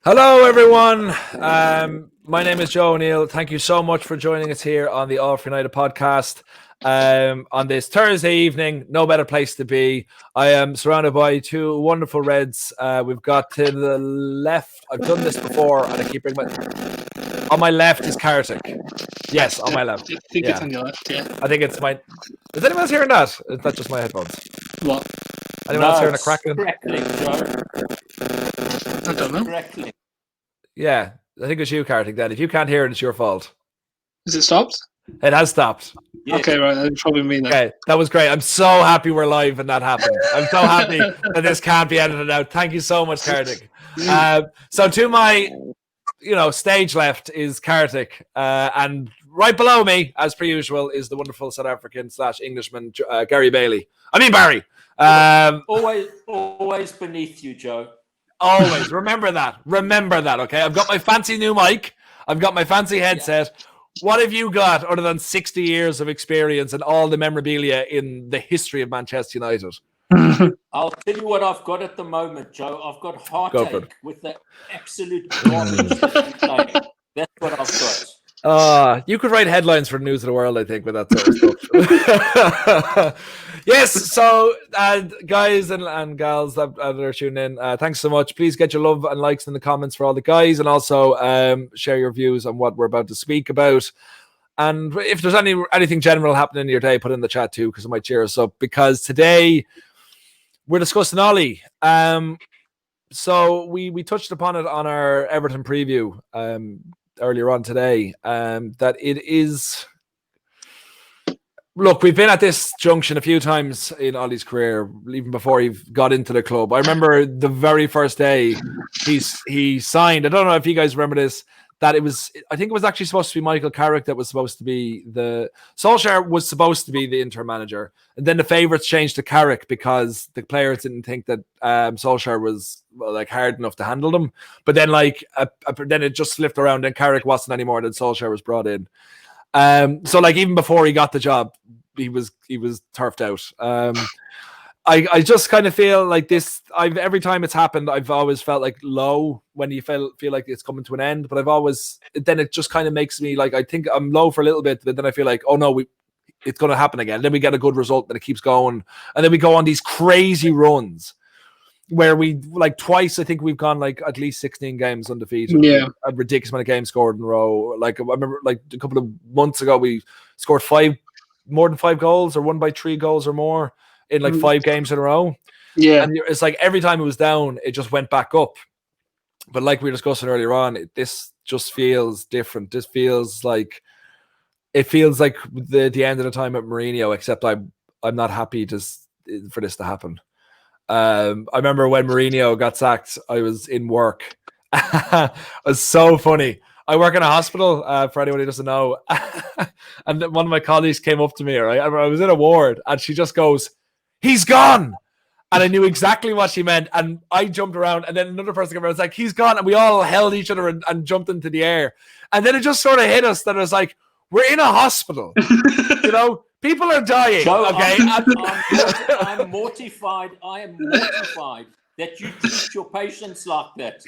Hello, everyone. My name is Joe O'Neill. Thank you so much for joining us here on the All For United podcast. On this Thursday evening, no better place to be. I am surrounded by two wonderful Reds. We've got to the left. I've done this before, and I keep bringing my... On my left is Kartik. Yes, on my left. I think it's on your left, yeah. I think it's my... Is anyone else hearing that? Is that just my headphones? What? Anyone else hearing a crackling? I don't know. Crackling. Yeah, I think it's you, Kartik, then. If you can't hear it, it's your fault. Is it stopped? It has stopped. Yes. Okay, right. That's probably me then. Okay, that was great. I'm so happy we're live and that happened. I'm so happy that this can't be edited out. Thank you so much, Kartik. So to my, stage left is Kartik, and right below me, as per usual, is the wonderful South African / Englishman Barry. Always beneath you, Joe. Always remember that. Okay, I've got my fancy new mic. I've got my fancy headset. Yeah. What have you got other than 60 years of experience and all the memorabilia in the history of Manchester United? I'll tell you what I've got at the moment, Joe. I've got heartache with the absolute garbage that we play. That's what I've got. You could write headlines for the News of the World, I think, with that sort of stuff. Yes, so guys and gals that are tuning in, thanks so much. Please get your love and likes in the comments for all the guys, and also share your views on what we're about to speak about. And if there's anything general happening in your day, put it in the chat too, because it might cheer us up. Because today we're discussing Ole. So we touched upon it on our Everton preview earlier on today, that it is... Look, we've been at this junction a few times in Ole's career, even before he got into the club. I remember the very first day he signed. I don't know if you guys remember this, that I think it was actually supposed to be Michael Carrick that was supposed to be Solskjaer was supposed to be the interim manager. And then the favourites changed to Carrick because the players didn't think that Solskjaer was hard enough to handle them. But then then it just flipped around and Carrick wasn't anymore, then Solskjaer was brought in. So even before he got the job, he was turfed out. I just kind of feel like this. Every time it's happened, I've always felt like low when you feel like it's coming to an end. But then it just kind of makes me I think I'm low for a little bit, but then I feel like, oh no, it's going to happen again. Then we get a good result, and it keeps going, and then we go on these crazy runs where we twice, I think we've gone at least 16 games undefeated. Yeah, a ridiculous amount of games scored in a row. I remember a couple of months ago we scored more than 5 goals or won by 3 goals or more in 5 games in a row. Yeah, and it's every time it was down, it just went back up. But like we were discussing earlier on, this just feels different. This feels like the end of the time at Mourinho, except I'm not happy for this to happen. I remember when Mourinho got sacked, I was in work. It was so funny. I work in a hospital, for anyone who doesn't know. And one of my colleagues came up to me, right? I was in a ward, and she just goes, "He's gone." And I knew exactly what she meant. And I jumped around, and then another person came around and was like, "He's gone." And we all held each other and jumped into the air. And then it just sort of hit us that it was like, we're in a hospital. People are dying. Joe, okay, I'm mortified. I am mortified that you treat your patients like that.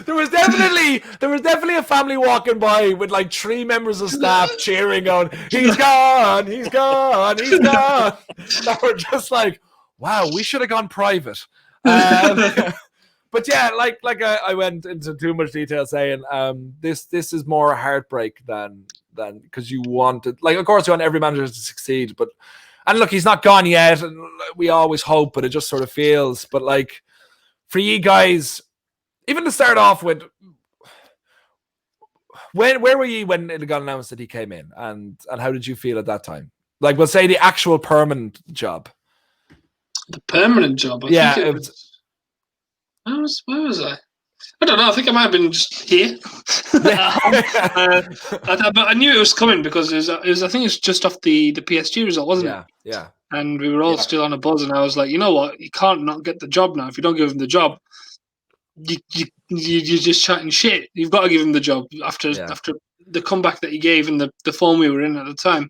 There was definitely a family walking by with 3 members of staff cheering, going, "He's gone, he's gone, he's gone." That were just wow, we should have gone private. But yeah, I went into too much detail saying this is more heartbreak than because you wanted, of course you want every manager to succeed, and look, he's not gone yet, and we always hope, but it just sort of feels. But for you guys, even to start off with, where were you when it got announced that he came in, and how did you feel at that time? We'll say the actual permanent job. The permanent job. I think it was. Where was I? I don't know. I think I might have been just here. But I knew it was coming because it was. I think it's just off the PSG result, wasn't it? Yeah. And we were all still on a buzz, and I was like, you know what? You can't not get the job now. If you don't give him the job, you're just chatting shit. You've got to give him the job after the comeback that he gave and the form we were in at the time.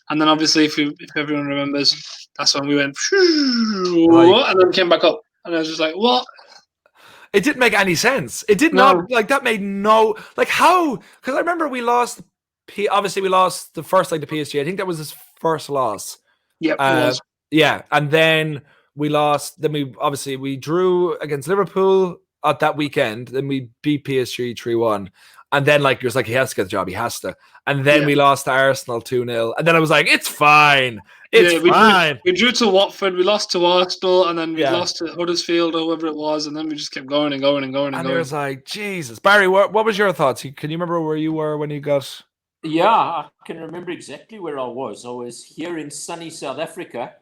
And then obviously, if everyone remembers, that's when we went and then came back up, and I was just like, what? It didn't make any sense. It did not, like, that made no, like, how? Because I remember we lost, obviously we lost the first leg to PSG. I think that was his first loss. Yep, it was. Yeah, and then we lost. Then we drew against Liverpool at that weekend. Then we beat PSG 3-1. And then, like, it was like, he has to get the job. He has to. And then we lost to Arsenal 2-0. And then I was like, it's fine. It's fine. We drew to Watford. We lost to Arsenal. And then we lost to Huddersfield or whoever it was. And then we just kept going and going and going and going. And it was like, Jesus. Barry, what was your thoughts? Can you remember where you were when you got... Yeah, I can remember exactly where I was. I was here in sunny South Africa.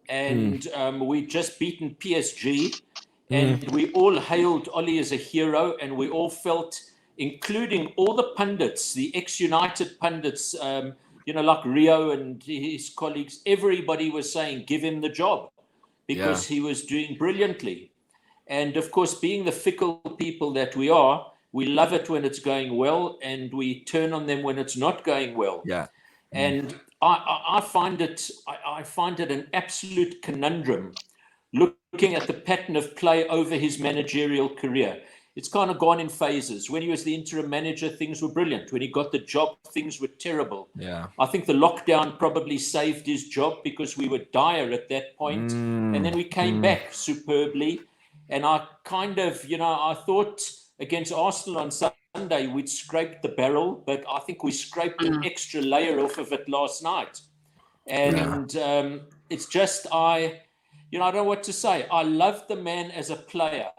And we'd just beaten PSG. And we all hailed Ole as a hero. And we all felt... including all the pundits, the ex-United pundits, like Rio and his colleagues, everybody was saying, give him the job because he was doing brilliantly. And of course, being the fickle people that we are, we love it when it's going well and we turn on them when it's not going well. Yeah. And I find it an absolute conundrum looking at the pattern of play over his managerial career. It's kind of gone in phases. When he was the interim manager, things were brilliant. When he got the job, things were terrible. Yeah. I think the lockdown probably saved his job because we were dire at that point. And then we came back superbly. And I kind of, I thought against Arsenal on Sunday, we'd scraped the barrel, but I think we scraped an extra layer off of it last night. And it's just, I don't know what to say. I love the man as a player.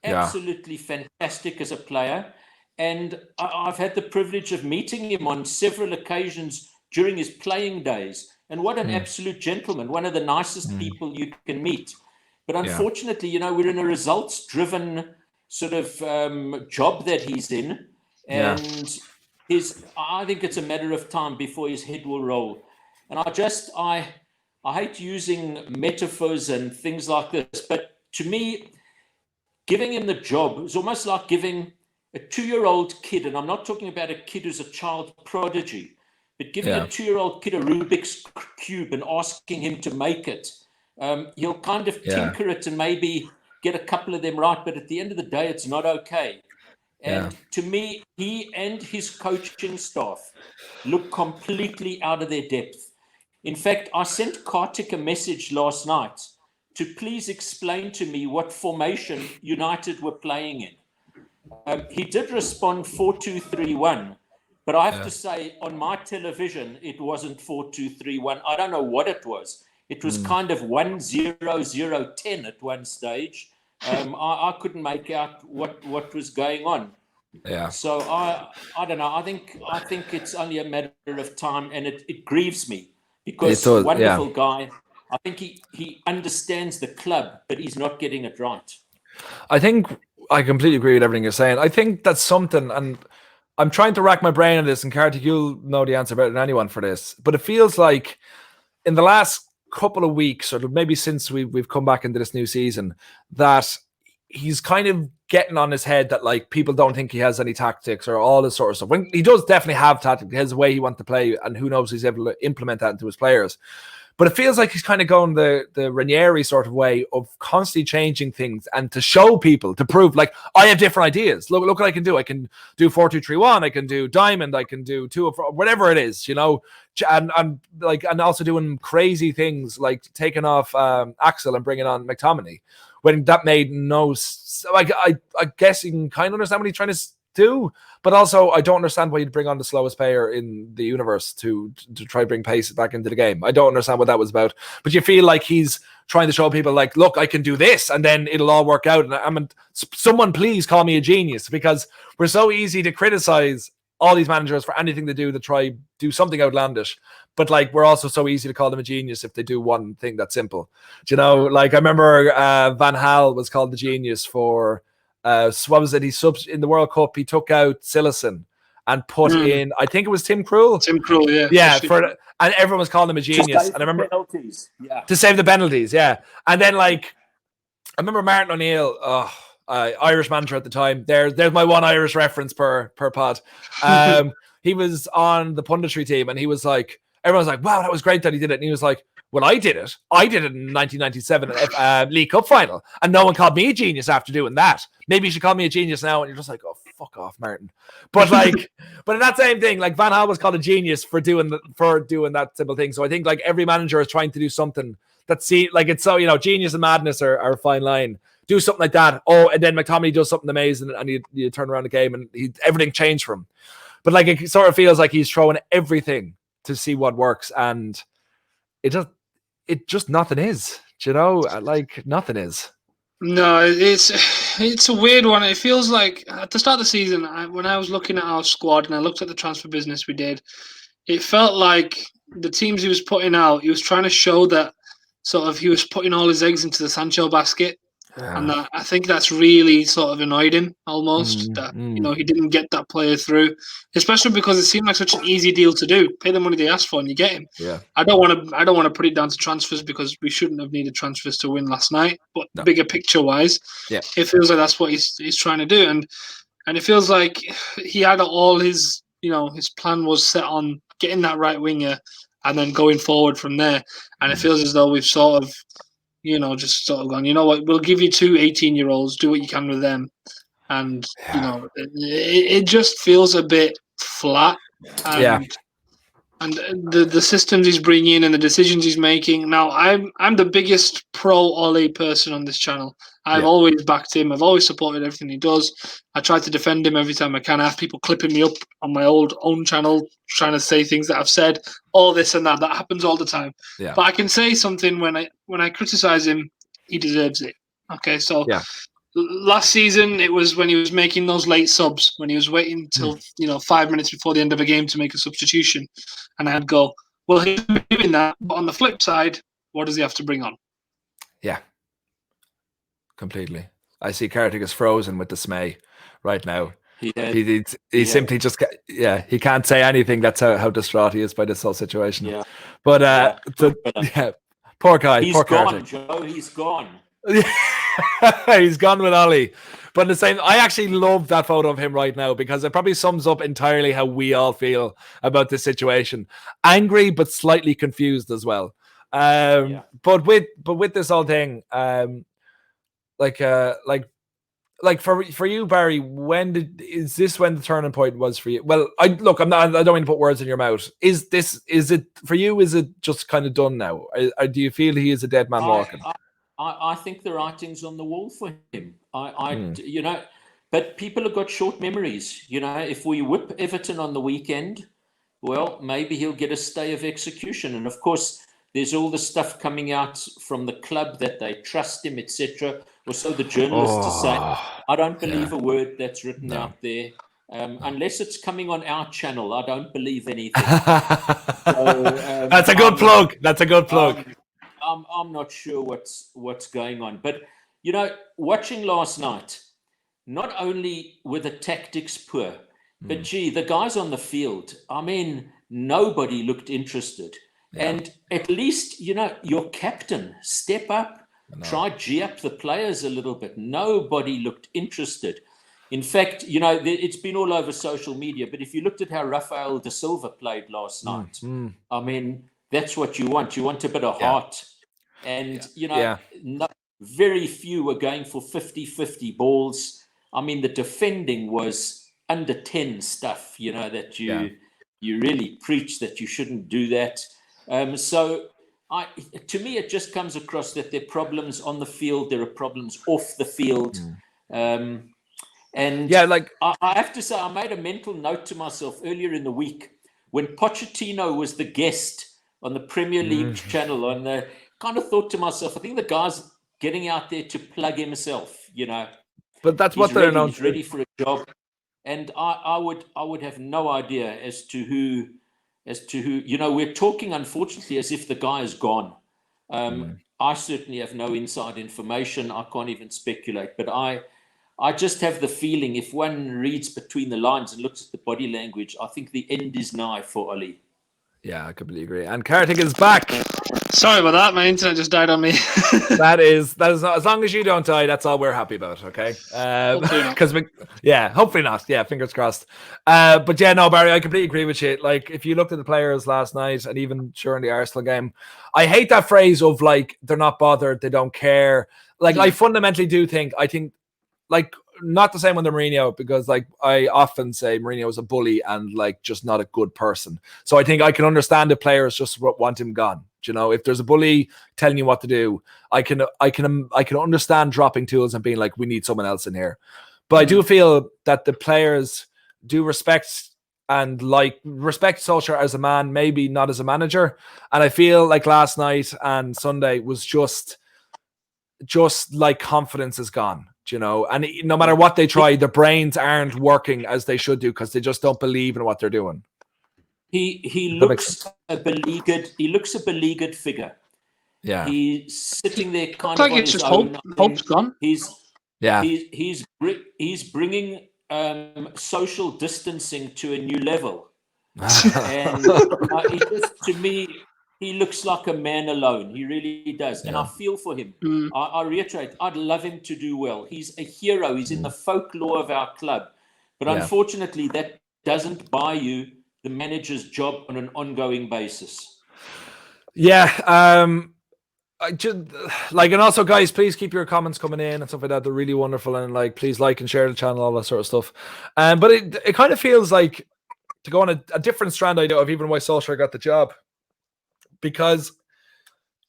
Absolutely fantastic as a player. And I've had the privilege of meeting him on several occasions during his playing days. And what an absolute gentleman, one of the nicest people you can meet. But unfortunately, we're in a results-driven sort of job that he's in. And I think it's a matter of time before his head will roll. And I hate using metaphors and things like this, but to me, giving him the job is almost like giving a 2-year-old kid, and I'm not talking about a kid who's a child prodigy, but giving a 2-year-old kid a Rubik's Cube and asking him to make it. He'll kind of tinker it and maybe get a couple of them right, but at the end of the day, it's not okay. And to me, he and his coaching staff look completely out of their depth. In fact, I sent Kartik a message last night to please explain to me what formation United were playing in. He did respond 4-2-3-1, but I have to say on my television, it wasn't 4-2-3-1. I don't know what it was. It was kind of 1-0-0-10 at one stage. I couldn't make out what was going on. Yeah. So I don't know. I think it's only a matter of time, and it grieves me because wonderful guy. I think he understands the club, but he's not getting it right. I think I completely agree with everything you're saying. I think that's something, and I'm trying to rack my brain on this, and Kartik, you'll know the answer better than anyone for this, but it feels like in the last couple of weeks, or maybe since we've come back into this new season, that he's kind of getting on his head that like people don't think he has any tactics or all this sort of stuff. When he does definitely have tactics, his way he wants to play, and who knows, he's able to implement that into his players. But it feels like he's kind of going the Ranieri sort of way of constantly changing things and to show people, to prove, like, I have different ideas. Look what I can do. I can do 4-2-3-1. I can do diamond. I can do 2-4, whatever it is, and also doing crazy things like taking off Axel and bringing on McTominay when that made no. I guess you can kind of understand what he's trying to do, but also I don't understand why you'd bring on the slowest player in the universe to try to bring pace back into the game. I don't understand what that was about, but you feel like he's trying to show people like, look, I can do this and then it'll all work out. And someone please call me a genius, because we're so easy to criticize all these managers for anything they do to try do something outlandish, but like we're also so easy to call them a genius if they do one thing that's simple. Like I remember Van Gaal was called the genius for what was it? He in the World Cup, he took out Sillessen and put in, I think it was Tim Krul. Tim Krul, yeah. Yeah, and everyone was calling him a genius. And I remember to save the penalties, yeah. And then like I remember Martin O'Neill, Irish manager at the time. There's my one Irish reference per pod. He was on the punditry team, and he was like, everyone's like, wow, that was great that he did it. And he was like, Well, I did it. I did it in 1997 League Cup final, and no one called me a genius after doing that. Maybe you should call me a genius now, and you're just like, oh, fuck off, Martin. But like, but in that same thing, like Van Gaal was called a genius for doing that simple thing. So I think like every manager is trying to do something that like it's so, you know, genius and madness are a fine line. Do something like that. Oh, and then McTominay does something amazing, and you turn around the game, and everything changed for him. But like it sort of feels like he's throwing everything to see what works, and it just nothing is, you know, like nothing is. No, it's a weird one. It feels like at the start of the season, when I was looking at our squad and I looked at the transfer business we did, it felt like the teams he was putting out, he was trying to show that sort of he was putting all his eggs into the Sancho basket. And I think that's really sort of annoyed him almost you know, he didn't get that player through, especially because it seemed like such an easy deal to do. Pay the money they asked for and you get him. Yeah. I don't want to put it down to transfers because we shouldn't have needed transfers to win last night. But bigger picture wise, it feels like that's what he's trying to do, and it feels like he had all his, you know, his plan was set on getting that right winger and then going forward from there. And it feels as though we've sort of, you know, just sort of gone, you know what, we'll give you 2 18-year-olds, do what you can with them. And, you know, it just feels a bit flat. And the systems he's bringing in and the decisions he's making. Now, I'm the biggest pro Ole person on this channel. I've always backed him. I've always supported everything he does. I try to defend him every time I can. I have people clipping me up on my own channel trying to say things that I've said, all this and that. That happens all the time. Yeah. But I can say something when I criticize him, he deserves it. Okay, so last season, it was when he was making those late subs, when he was waiting till 5 minutes before the end of a game to make a substitution. And I'd go, well, he's doing that. But on the flip side, what does he have to bring on? Yeah, completely. I see Carrick is frozen with dismay right now. He simply just, he can't say anything. That's how distraught he is by this whole situation. Yeah. But, poor guy. He's poor gone, Joe. He's gone. He's gone with Ollie. But in the same, I actually love that photo of him right now because it probably sums up entirely how we all feel about this situation. Angry, but slightly confused as well. But with this whole thing, like for you, Barry, is this when the turning point was for you? Well, I don't want to put words in your mouth. Is it for you? Is it just kind of done now? Do you feel he is a dead man walking? I think the writing's on the wall for him. You know, but people have got short memories. You know, if we whip Everton on the weekend, well, maybe he'll get a stay of execution. And of course, there's all the stuff coming out from the club that they trust him, etc. Or so the journalists are saying. I don't believe a word that's written out there. Unless it's coming on our channel, I don't believe anything. That's a good plug. That's a good plug. I'm not sure what's going on, but you know, watching last night, not only were the tactics poor, but gee, the guys on the field, I mean, nobody looked interested. And at least, you know, your captain, step up, try G up the players a little bit. Nobody looked interested. In fact, you know, it's been all over social media, but if you looked at how Rafael da Silva played last night, I mean, that's what you want. You want a bit of heart. And, you know, very few were going for 50-50 balls. I mean, the defending was under 10 stuff, you know, that you really preach that you shouldn't do that. So to me, it just comes across that there are problems on the field. There are problems off the field. And I have to say, I made a mental note to myself earlier in the week when Pochettino was the guest on the Premier League channel, and kind of thought to myself, I think the guy's getting out there to plug himself, you know. But that's what they're announcing. He's ready for a job, and I would have no idea as to who. You know, we're talking unfortunately as if the guy is gone. I certainly have no inside information. I can't even speculate, but I just have the feeling if one reads between the lines and looks at the body language, I think the end is nigh for Ollie. Yeah, I completely agree. And Kartik is back. Sorry about that. My internet just died on me. that is not, as long as you don't die, that's all we're happy about. Okay. Hopefully not. Hopefully not. Yeah, fingers crossed. But yeah, no, Barry, I completely agree with you. Like, if you looked at the players last night and even during the Arsenal game, I hate that phrase of like they're not bothered, they don't care. Like, I fundamentally do think. I think, like, not the same with the Mourinho, because like I often say Mourinho is a bully and like just not a good person. So I think I can understand the players just want him gone. You know, if there's a bully telling you what to do, I can understand dropping tools and being like, we need someone else in here. But I do feel that the players do respect Solskjaer as a man, maybe not as a manager. And I feel like last night and Sunday was just like confidence is gone. You know, and no matter what they try, their brains aren't working as they should do because they just don't believe in what they're doing. He looks a beleaguered. He looks a beleaguered figure. Yeah, he's sitting there kind like of on it's his just own. Hope's gone. He's bringing social distancing to a new level, and to me, he looks like a man alone. He really does. And I feel for him. I reiterate, I'd love him to do well. He's a hero. He's in the folklore of our club. But unfortunately, that doesn't buy you the manager's job on an ongoing basis. Yeah. I just like, and also, guys, please keep your comments coming in and stuff like that. They're really wonderful. And like, please like and share the channel, all that sort of stuff. But it kind of feels like, to go on a different strand idea of even why Solskjaer got the job. Because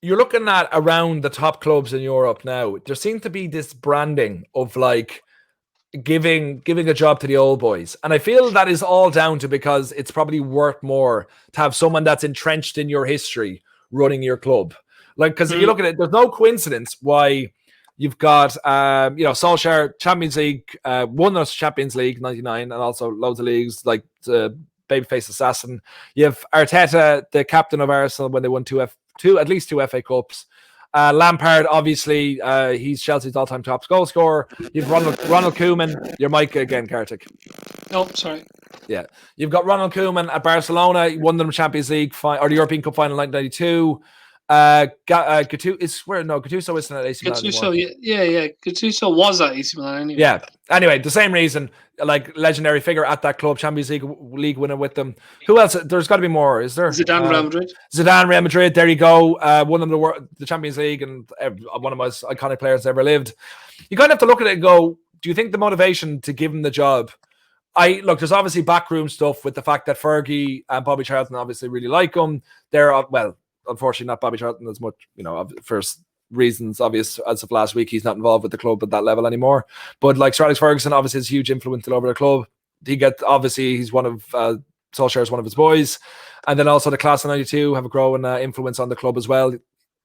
you're looking at around the top clubs in Europe now, there seems to be this branding of like giving a job to the old boys. And I feel that is all down to because it's probably worth more to have someone that's entrenched in your history running your club. Like, because if you look at it, there's no coincidence why you've got, Solskjaer, Champions League, won the Champions League 99 and also loads of leagues like babyface assassin. You have Arteta, the captain of Arsenal, when they won at least two FA Cups. Lampard, obviously, he's Chelsea's all-time top goal scorer. You've Ronald Koeman. Your mic again, Kartik. Oh, sorry. Yeah, you've got Ronald Koeman at Barcelona. He won them Champions League or the European Cup final in 1992. Gattuso isn't at AC Milan anymore. Gattuso was at AC Milan anyway. Yeah. Anyway, the same reason, like legendary figure at that club, Champions League winner with them. Who else? There's got to be more, is there? Zidane, Real Madrid. Zidane, Real Madrid. There you go. Won them the Champions League and one of the most iconic players ever lived. You kind of have to look at it and go, do you think the motivation to give him the job? There's obviously backroom stuff with the fact that Fergie and Bobby Charlton obviously really like him. They're unfortunately not Bobby Charlton as much, for reasons obvious as of last week. He's not involved with the club at that level anymore. But like Sir Alex Ferguson obviously has huge influence all over the club. He's one of Solskjaer's one of his boys. And then also the class of 92 have a growing influence on the club as well.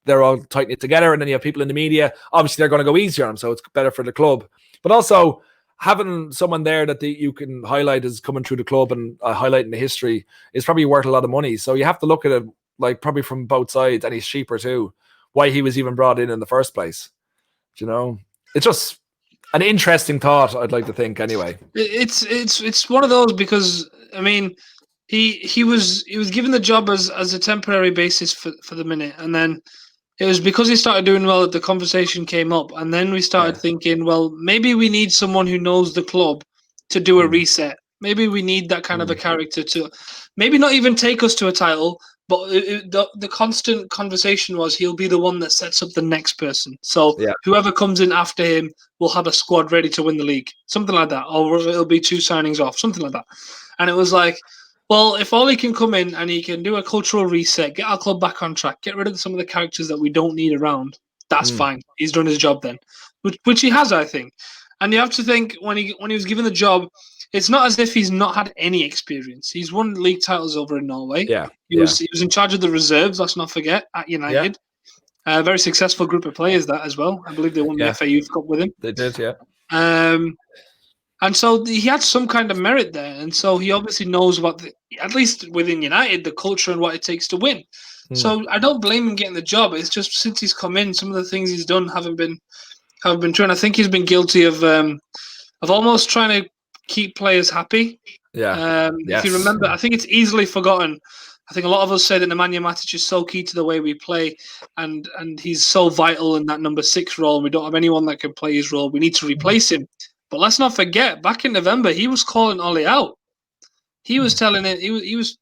They're all tight knit together. And then you have people in the media. Obviously they're going to go easier on them, so it's better for the club. But also having someone there that you can highlight as coming through the club and highlighting the history is probably worth a lot of money. So you have to look at it like probably from both sides, and he's cheaper too. Why he was even brought in the first place, it's just an interesting thought. I'd like to think anyway. It's one of those because I mean he was given the job as a temporary basis for the minute, and then it was because he started doing well that the conversation came up, and then we started thinking, well, maybe we need someone who knows the club to do a reset. Maybe we need that kind of a character to maybe not even take us to a title. But the constant conversation was he'll be the one that sets up the next person. So whoever comes in after him will have a squad ready to win the league. Something like that. Or it'll be 2 signings off. Something like that. And it was like, well, if Ole can come in and he can do a cultural reset, get our club back on track, get rid of some of the characters that we don't need around, that's fine. He's done his job then. Which he has, I think. And you have to think when he was given the job, it's not as if he's not had any experience. He's won league titles over in Norway. He was in charge of the reserves, let's not forget, at United. A very successful group of players that as well. I believe they won the FA Youth Cup with him. They did, yeah. And so he had some kind of merit there. And so he obviously knows at least within United, the culture and what it takes to win. So I don't blame him getting the job. It's just since he's come in, some of the things he's done haven't been true. And I think he's been guilty of almost trying to keep players happy. If you remember, I think it's easily forgotten, I think a lot of us say that Nemanja Matic is so key to the way we play, and he's so vital in that number 6 role. And we don't have anyone that can play his role. We need to replace him. But let's not forget, back in November, he was calling Ole out. He was telling it. He was,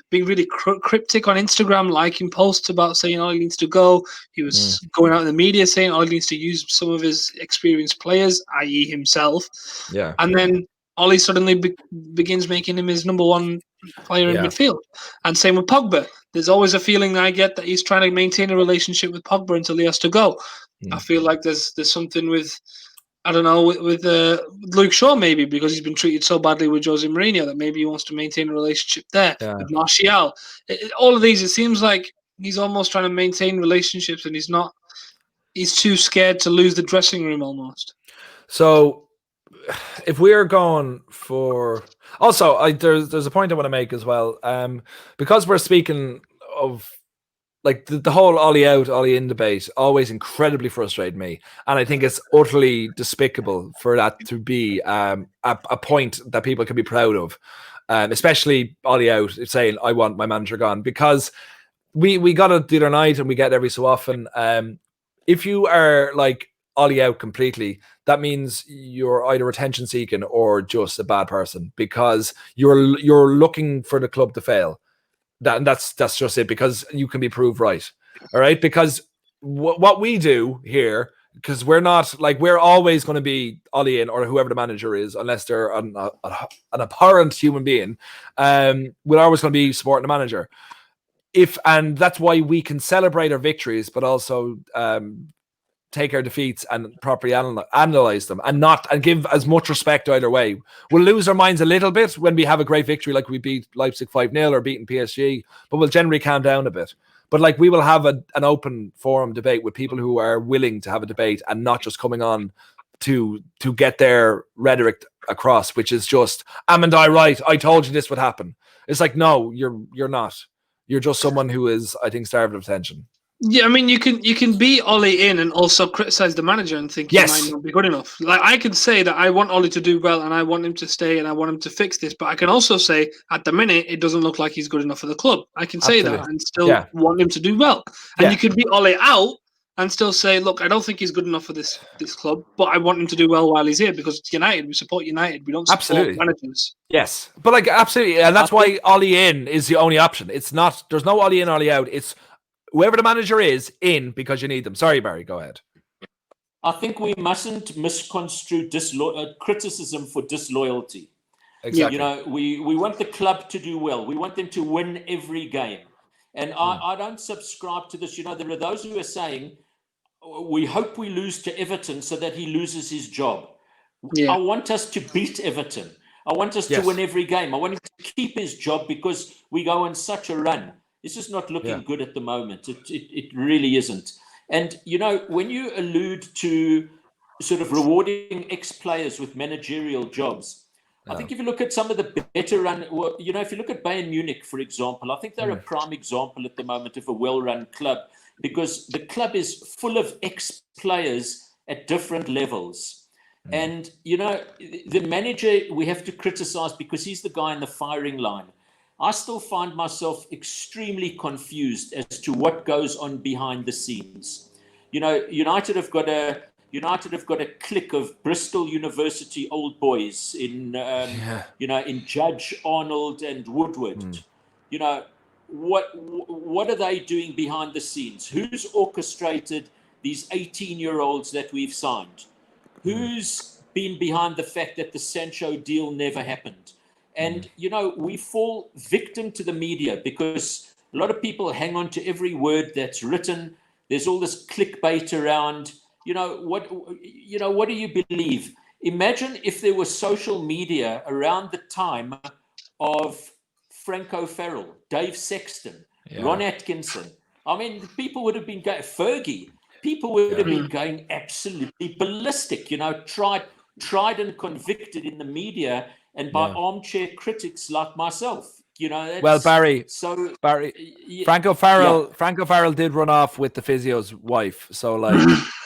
being really cryptic on Instagram, liking posts about saying Ole needs to go. He was going out in the media saying Ole needs to use some of his experienced players, i.e., himself. Yeah. And then Ole suddenly begins making him his number 1 player in midfield. And same with Pogba. There's always a feeling I get that he's trying to maintain a relationship with Pogba until he has to go. I feel like there's something with, I don't know, with Luke Shaw maybe, because he's been treated so badly with Jose Mourinho that maybe he wants to maintain a relationship there. Yeah. With Martial. All of these, it seems like he's almost trying to maintain relationships, and he's too scared to lose the dressing room almost. So if we're going for... Also, there's a point I want to make as well. Because we're speaking of like the whole Ole out, Ole in debate always incredibly frustrated me. And I think it's utterly despicable for that to be a point that people can be proud of. Especially Ole out saying, I want my manager gone. Because we got it the other night and we get it every so often. If you are like Ole out completely, that means you're either attention seeking or just a bad person, because you're looking for the club to fail. That's just it, because you can be proved right. All right, because what we do here, because we're not like, we're always going to be Ole in or whoever the manager is, unless they're an abhorrent human being. We're always going to be supporting the manager. And that's why we can celebrate our victories, but also take our defeats and properly analyze them, and give as much respect either way. We'll lose our minds a little bit when we have a great victory, like we beat Leipzig 5-0 or beating PSG, but we'll generally calm down a bit. But like, we will have an open forum debate with people who are willing to have a debate and not just coming on to get their rhetoric across, which is just, am and I right? I told you this would happen. It's like, no, you're not. You're just someone who is, I think, starved of attention. Yeah, I mean, you can be Ole in and also criticize the manager and think he might not be good enough. Like, I can say that I want Ole to do well and I want him to stay and I want him to fix this, but I can also say at the minute it doesn't look like he's good enough for the club. I can say that and still want him to do well. And you can be Ole out and still say, look, I don't think he's good enough for this club, but I want him to do well while he's here, because it's United. We support United. We don't support managers. Yes, but like, absolutely, and that's why Ole in is the only option. It's not. There's no Ole in, Ole out. It's whoever the manager is in, because you need them. Sorry, Barry, go ahead. I think we mustn't misconstrue criticism for disloyalty. Exactly. We want the club to do well. We want them to win every game. And I don't subscribe to this. There are those who are saying, we hope we lose to Everton so that he loses his job. Yeah. I want us to beat Everton. I want us to win every game. I want him to keep his job, because we go on such a run. It's just not looking good at the moment. It really isn't. And, when you allude to sort of rewarding ex-players with managerial jobs, I think if you look at some of the better run, if you look at Bayern Munich, for example, I think they're a prime example at the moment of a well-run club, because the club is full of ex-players at different levels. And, the manager we have to criticize because he's the guy in the firing line. I still find myself extremely confused as to what goes on behind the scenes. United have got a clique of Bristol University old boys in Judge, Arnold, and Woodward. What are they doing behind the scenes? Who's orchestrated these 18-year-olds that we've signed? Who's been behind the fact that the Sancho deal never happened? And, we fall victim to the media, because a lot of people hang on to every word that's written. There's all this clickbait around. What do you believe? Imagine if there was social media around the time of Franco Farrell, Dave Sexton, Ron Atkinson. I mean, people would have been going, Fergie. People would have been going absolutely ballistic, tried and convicted in the media and by armchair critics like myself. Well, Barry, Franco Farrell did run off with the physio's wife. So, like,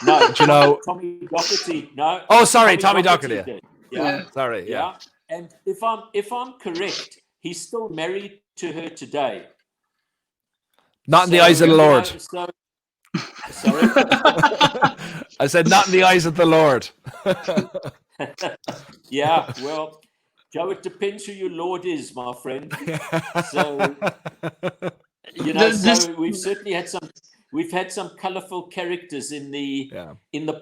Tommy Doherty. No. Oh, sorry, Tommy Doherty. Yeah. Sorry. Yeah. And if I'm correct, he's still married to her today. Not in the eyes of the Lord. Sorry. I said, not in the eyes of the Lord. Yeah, well, Joe, it depends who your Lord is, my friend. So, so we've certainly had some colourful characters in the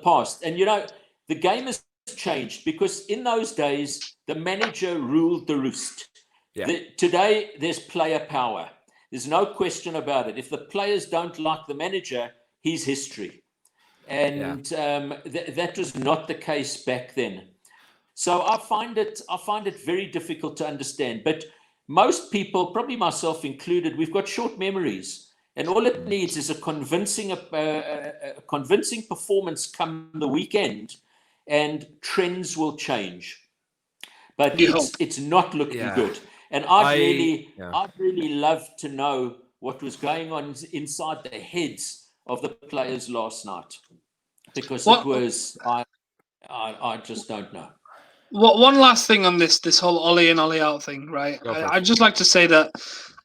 past, and the game has changed because in those days the manager ruled the roost. Yeah. Today there's player power. There's no question about it. If the players don't like the manager, he's history. And that was not the case back then. So I find it very difficult to understand. But most people, probably myself included, we've got short memories. And all it needs is a convincing performance come the weekend, and trends will change. But it's not looking good. And I'd really love to know what was going on inside the heads of the players last night, because it was I just don't know. One last thing on this whole Ole in, Ole out thing, right? I'd just like to say that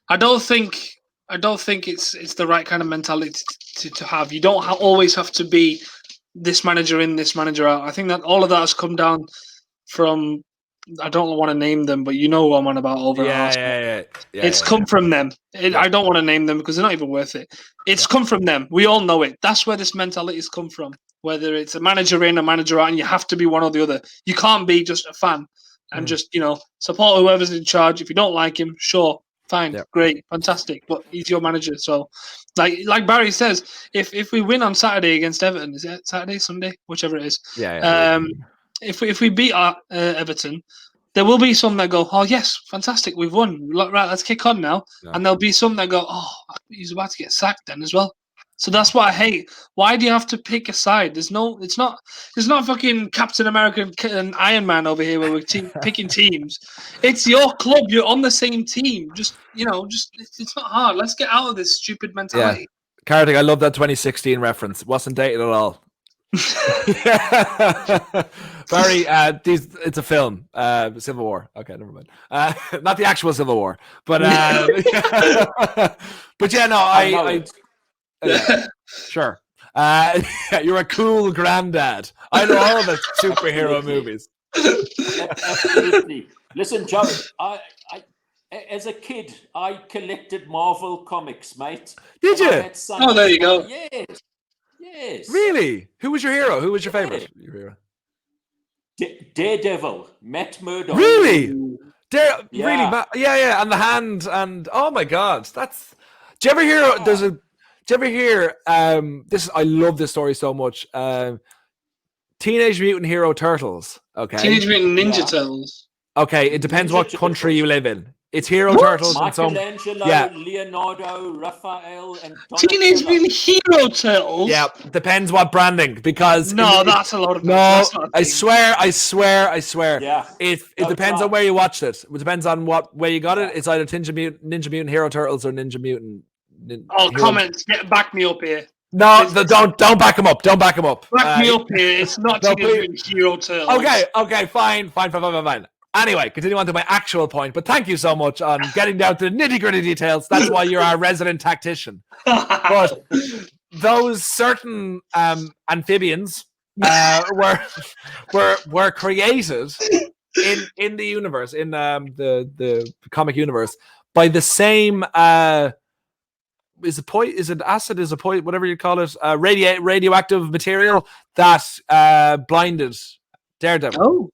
I don't think it's the right kind of mentality to have. You don't always have to be this manager in, this manager out. I think that all of that has come down from, I don't want to name them, but you know who I'm on about over. It's come from them. I don't want to name them because they're not even worth it. It's come from them. We all know it. That's where this mentality has come from. Whether it's a manager in, a manager out, and you have to be one or the other. You can't be just a fan and just, support whoever's in charge. If you don't like him, sure, fine, great, fantastic. But he's your manager. So, like Barry says, if we win on Saturday against Everton, is it Saturday, Sunday, whichever it is? If we beat Everton, there will be some that go, oh yes, fantastic, we've won. Right, let's kick on now. And there'll be some that go, oh, he's about to get sacked then as well. So that's what I hate. Why do you have to pick a side? There's not fucking Captain America and Iron Man over here where we're picking teams. It's your club. You're on the same team. Just it's not hard. Let's get out of this stupid mentality. Yeah. Kartik, I love that 2016 reference. Wasn't dated at all. Barry, it's a film, Civil War. Okay, never mind. Not the actual Civil War, but but yeah, no, I sure. You're a cool granddad. I know all the superhero movies. Absolutely. Listen, Joe, I as a kid, I collected Marvel comics, mate. Did you? Oh, there you go. Yes. Really? Who was your hero? Who was your favorite? Your hero? Daredevil, Matt Murdock. Really? Really? Yeah. And the hand, and oh my God, that's. Do you ever hear? Do you ever hear? This I love this story so much. Teenage Mutant Hero Turtles. Okay. Teenage Mutant Ninja Turtles. Okay, it depends what country you live in. It's Hero Turtles. Michelangelo, Leonardo, Raphael, and Teenage Mutant Hero Turtles. Yeah, depends what branding, because that's a lot of I swear. Yeah, it depends on where you watched it. It depends on what way you got it. It's either Ninja Mutant Hero Turtles or Ninja Mutant. Comments, back me up here. No, don't back him up. Don't back him up. Back me up here. It's not Teenage Mutant Hero Turtles. Okay, fine. Anyway, continue on to my actual point, but thank you so much on getting down to the nitty-gritty details. That's why you're our resident tactician. But those certain amphibians were created in the universe, in the comic universe, by the same is it acid, is a point, whatever you call it, radioactive material that blinded Daredevil.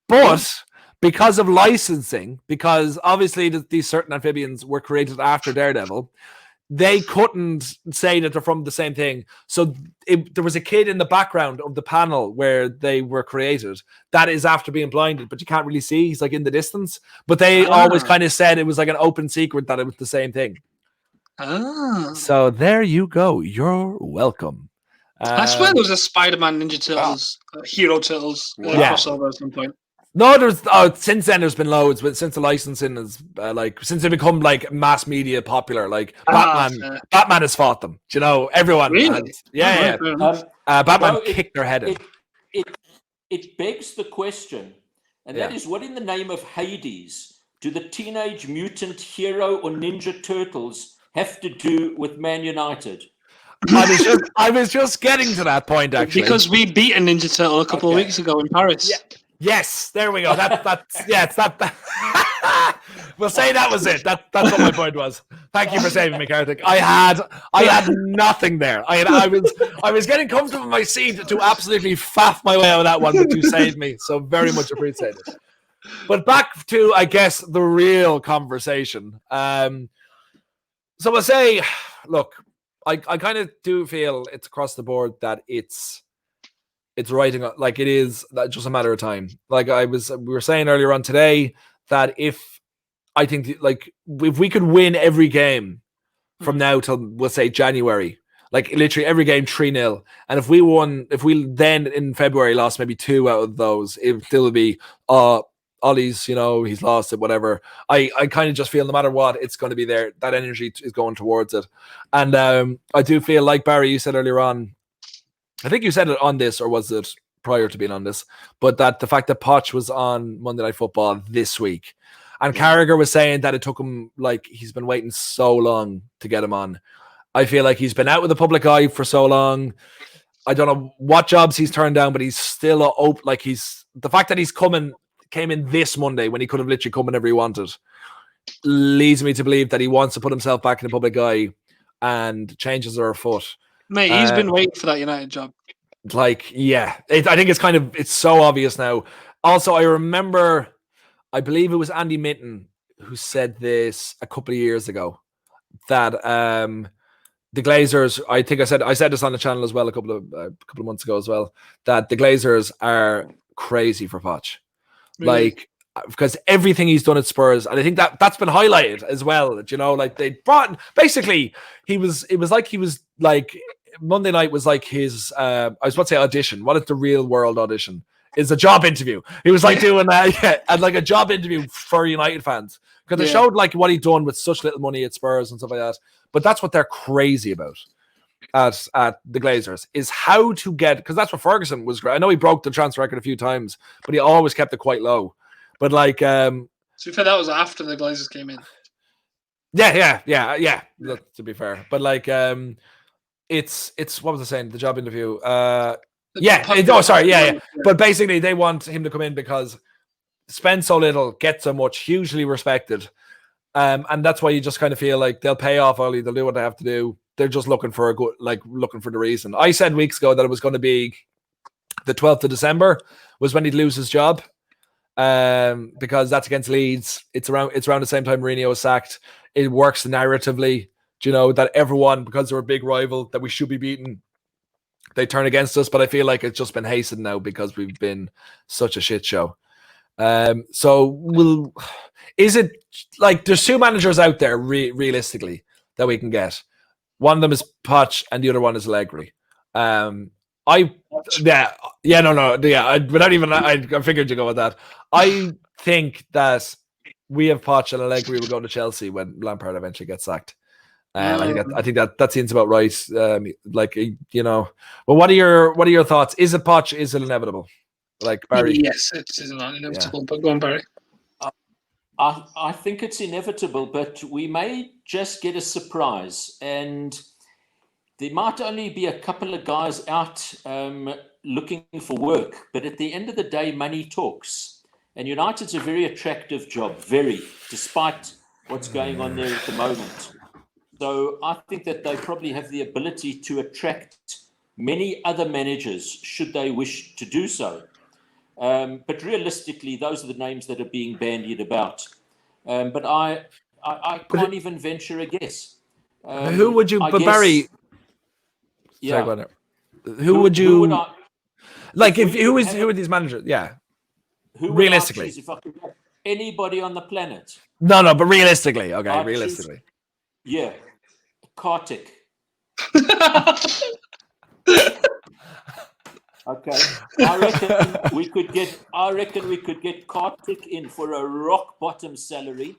But because of licensing, because obviously these certain amphibians were created after Daredevil, they couldn't say that they're from the same thing. So there was a kid in the background of the panel where they were created that is after being blinded, but you can't really see. He's like in the distance. But they always kind of said it was like an open secret that it was the same thing. So there you go. You're welcome. I swear there was a Spider-Man Ninja Turtles, Hero Turtles crossover at some point. No, since then there's been loads, but since the licensing is since they become like mass media popular, like Batman has fought them. Do you know, everyone? Really? Batman kicked their head in. It begs the question, and that is, what in the name of Hades do the Teenage Mutant Hero or Ninja Turtles have to do with Man United? I was just getting to that point, actually. Because we beat a Ninja Turtle a couple of weeks ago in Paris. Yeah. Yes, there we go. It's that. We'll say that was it. That's what my point was. Thank you for saving me, Kartik. I had nothing there. I was getting comfortable in my seat to absolutely faff my way out of that one, but you saved me. So very much appreciated. But back to, I guess, the real conversation. So I'll say, look, I kind of do feel it's across the board that it's writing, like, it is just a matter of time. Like we were saying earlier on today, that if we could win every game from now till, we'll say, January, like literally every game 3-0, and if we then in February lost maybe 2 out of those, it would still be Ollie's, he's lost it, whatever. I kind of just feel no matter what, it's going to be there. That energy is going towards it. And I do feel like, Barry, you said earlier on, I think you said it on this, or was it prior to being on this, but that the fact that Poch was on Monday Night Football this week, and Carragher was saying that it took him, like, he's been waiting so long to get him on. I feel like he's been out with the public eye for so long. I don't know what jobs he's turned down, but he's still open. Like, the fact that came in this Monday when he could have literally come whenever he wanted, leads me to believe that he wants to put himself back in the public eye, and changes are afoot. Mate, he's been waiting for that United job. Like, yeah, I think it's so obvious now. Also, I remember, I believe it was Andy Minton who said this a couple of years ago, that the Glazers, I think I said this on the channel as well a couple of months ago as well, that the Glazers are crazy for Poch. Really? Like, because everything he's done at Spurs, and I think that's been highlighted as well, like they brought, basically, it was like Monday night was like his I was about to say audition. What is the real world audition? Is a job interview. He was like doing and like a job interview for United fans, because they showed like what he'd done with such little money at Spurs and stuff like that. But that's what they're crazy about at the Glazers, is how to get, because that's what Ferguson was great. I know he broke the transfer record a few times, but he always kept it quite low. But like, to be fair, that was after the Glazers came in. Yeah. To be fair, but like, it's what was I saying? The job interview. Yeah. But basically, they want him to come in because spend so little, get so much, hugely respected, and that's why you just kind of feel like they'll pay off early. They'll do what they have to do. They're just looking for looking for the reason. I said weeks ago that it was going to be the 12th of December was when he'd lose his job. Because that's against Leeds. It's around the same time Mourinho was sacked. It works narratively, that everyone, because they're a big rival that we should be beaten, they turn against us. But I feel like it's just been hastened now because we've been such a shit show. So is it like there's 2 managers out there realistically that we can get? One of them is Poch and the other one is Allegri. I figured you go with that. I think that we have Poch and Allegri will go to Chelsea when Lampard eventually gets sacked. I think that seems about right. Well, what are your thoughts? Is it Poch? Is it inevitable? Like, Barry? Yes, it is not inevitable. Yeah. But go on, Barry. I think it's inevitable, but we may just get a surprise, and there might only be a couple of guys out looking for work, but at the end of the day, money talks. And United's a very attractive job, despite what's going on there at the moment. So I think that they probably have the ability to attract many other managers should they wish to do so. But realistically, those are the names that are being bandied about. But I can't even venture a guess. Who would you? But Barry, yeah. Who would you? Who would like? Who are these managers? Yeah. Who realistically, if I could get anybody on the planet? No, but realistically, okay, realistically. Yeah, Kartik. Okay, I reckon we could get Kartik in for a rock bottom salary.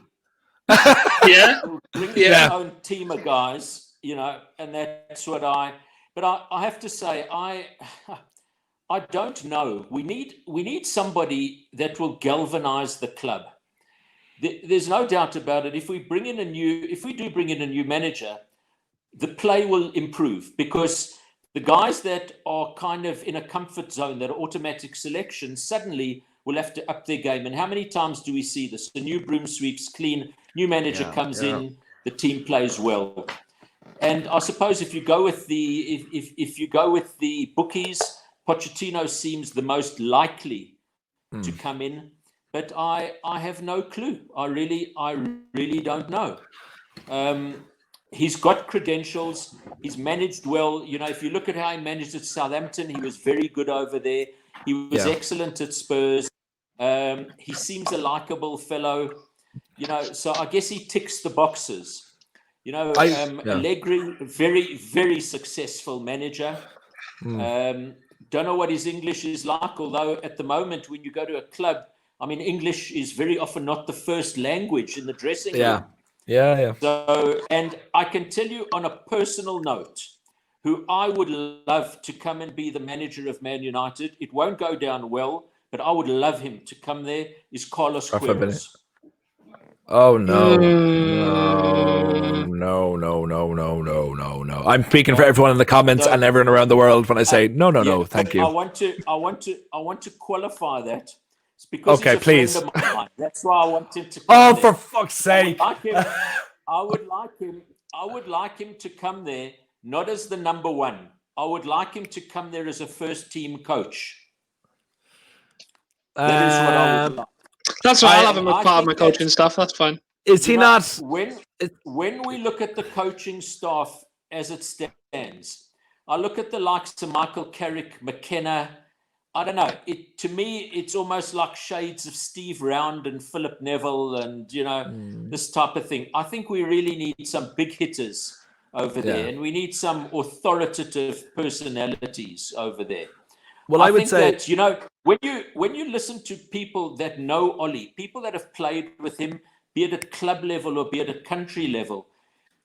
Bring their own team of guys, and that's what But I have to say, I don't know. We need somebody that will galvanize the club. there's no doubt about it. If we do bring in a new manager, the play will improve, because the guys that are kind of in a comfort zone, that are automatic selections, suddenly will have to up their game. And how many times do we see this? The new broom sweeps clean, new manager comes in, the team plays well. And I suppose if you go with the if you go with the bookies, Pochettino seems the most likely to come in. But I have no clue. I really don't know. He's got credentials. He's managed well. You know, if you look at how he managed at Southampton, he was very good over there. He was excellent at Spurs. He seems a likable fellow. You know, so I guess he ticks the boxes. You know, Allegri, very, very successful manager. Don't know what his English is like, although at the moment when you go to a club, I mean, English is very often not the first language in the dressing room. Yeah. So, and I can tell you on a personal note, who I would love to come and be the manager of Man United. It won't go down well, but I would love him to come there, is Carlos Queiroz. Oh, no. I'm speaking for everyone in the comments and everyone around the world when I say, no, thank you. I want to qualify that. It's because okay, he's a please. friend of mine. That's why I want him to come Oh, there. for fuck's sake. I would like him to come there, not as the number one. I would like him to come there as a first team coach. That is what I would like. That's right. I'll have him as part of my coaching staff. That's fine. Is he not? When we look at the coaching staff as it stands, I look at the likes of Michael Carrick, McKenna. I don't know. To me, it's almost like shades of Steve Round and Philip Neville and, you know, this type of thing. I think we really need some big hitters over there, and we need some authoritative personalities over there. Well, I would say that, you know, when you listen to people that know Ollie, people that have played with him, be it at club level or be it at country level,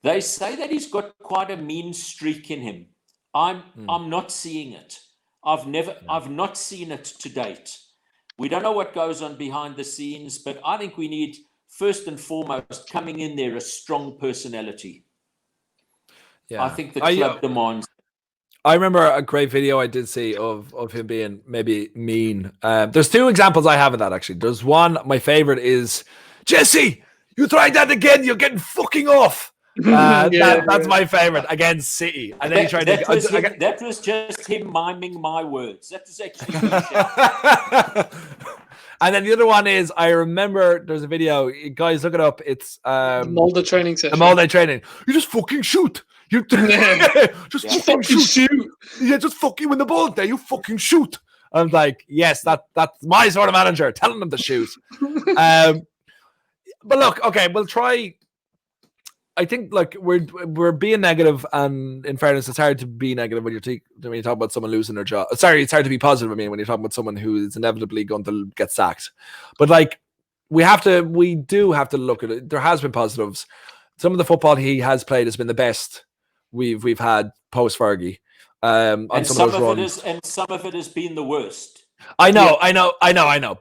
they say that he's got quite a mean streak in him. I'm not seeing it. I've not seen it to date. We don't know what goes on behind the scenes, but I think we need, first and foremost, coming in there, a strong personality. Yeah. I think the club demands. I remember a great video I did see of him being maybe mean. There's two examples I have of that, actually. There's one, my favorite is, Jesse, you tried that again, you're getting fucking off. That's my favorite, against City. And then he tried that was just him miming my words. That was actually And then the other one is, I remember there's a video, guys, look it up. It's Molde training session. The Molde training. You just fucking shoot. You just fucking shoot. Yeah, just fucking when the ball's there, you fucking shoot. I'm like, yes, that's my sort of manager, telling them to shoot. But look, okay, we'll try. I think like we're being negative, and in fairness, it's hard to be negative when you talk about someone losing their job. Sorry, it's hard to be positive. I mean, when you're talking about someone who is inevitably going to get sacked. But like, we do have to look at it. There has been positives. Some of the football he has played has been the best we've had post Fergie. And some of it has been the worst. I know.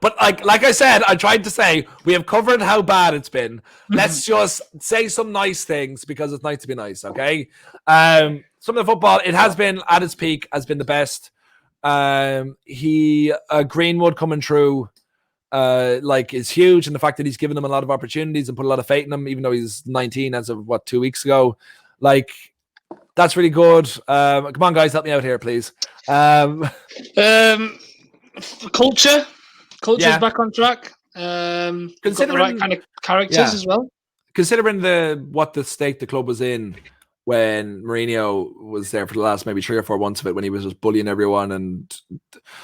But like I said, I tried to say we have covered how bad it's been. Let's just say some nice things because it's nice to be nice, okay? Some of the football, it has been at its peak, has been the best. Greenwood coming through is huge, and the fact that he's given them a lot of opportunities and put a lot of faith in them, even though he's 19 as of 2 weeks ago. Like, that's really good. Come on, guys, help me out here, please. Culture's back on track. Considering the right kind of characters as well. Considering what the state the club was in when Mourinho was there for the last maybe 3 or 4 months of it, when he was just bullying everyone and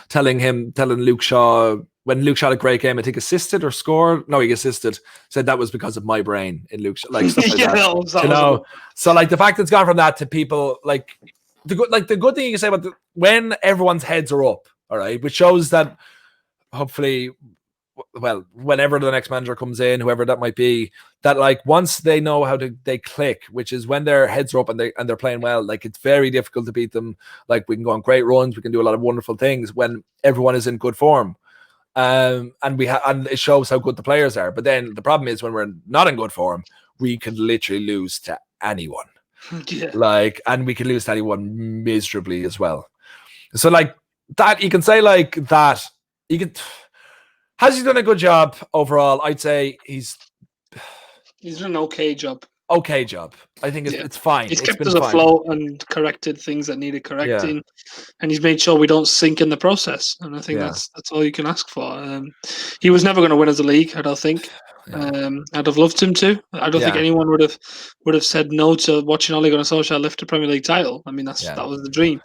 telling Luke Shaw, when Luke Shaw had a great game, I think assisted or scored. No, he assisted. Said that was because of my brain in Luke Shaw, like stuff like that. So like the fact that it's gone from that to people like the good thing you can say about when everyone's heads are up, all right, which shows that hopefully, well, whenever the next manager comes in, whoever that might be, that like once they know how they click, which is when their heads are up and they're playing well, like it's very difficult to beat them. Like we can go on great runs, we can do a lot of wonderful things when everyone is in good form. And and it shows how good the players are. But then the problem is when we're not in good form, we can literally lose to anyone. Yeah. And we can lose to anyone miserably as well. So that, you can say that has he done a good job overall? I'd say he's done an okay job. Okay job. I think it's fine. He's kept us afloat and corrected things that needed correcting, and he's made sure we don't sink in the process. And I think that's all you can ask for. He was never going to win as a league, I don't think. I'd have loved him to. I don't think anyone would have said no to watching Ole Gunnar Solskjaer lift a Premier League title. I mean, that was the dream.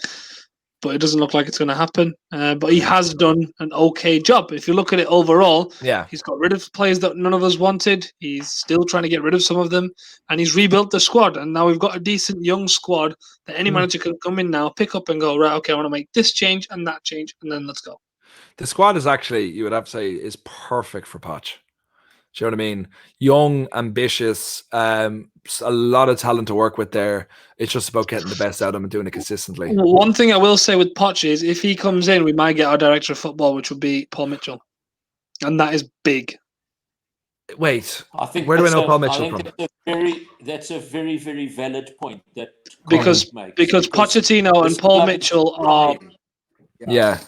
But it doesn't look like it's going to happen. But he has done an okay job. If you look at it overall, he's got rid of players that none of us wanted. He's still trying to get rid of some of them. And he's rebuilt the squad. And now we've got a decent young squad that any manager can come in now, pick up and go, right, okay, I want to make this change and that change, and then let's go. The squad is actually, you would have to say, is perfect for Poch. Do you know what I mean? Young, ambitious, a lot of talent to work with there. It's just about getting the best out of him and doing it consistently. One thing I will say with Poch is if he comes in, we might get our director of football, which would be Paul Mitchell. And that is big. Wait, I think where do we know Paul Mitchell from? That's a very, very valid point. Because Pochettino and Paul Mitchell are... Yeah.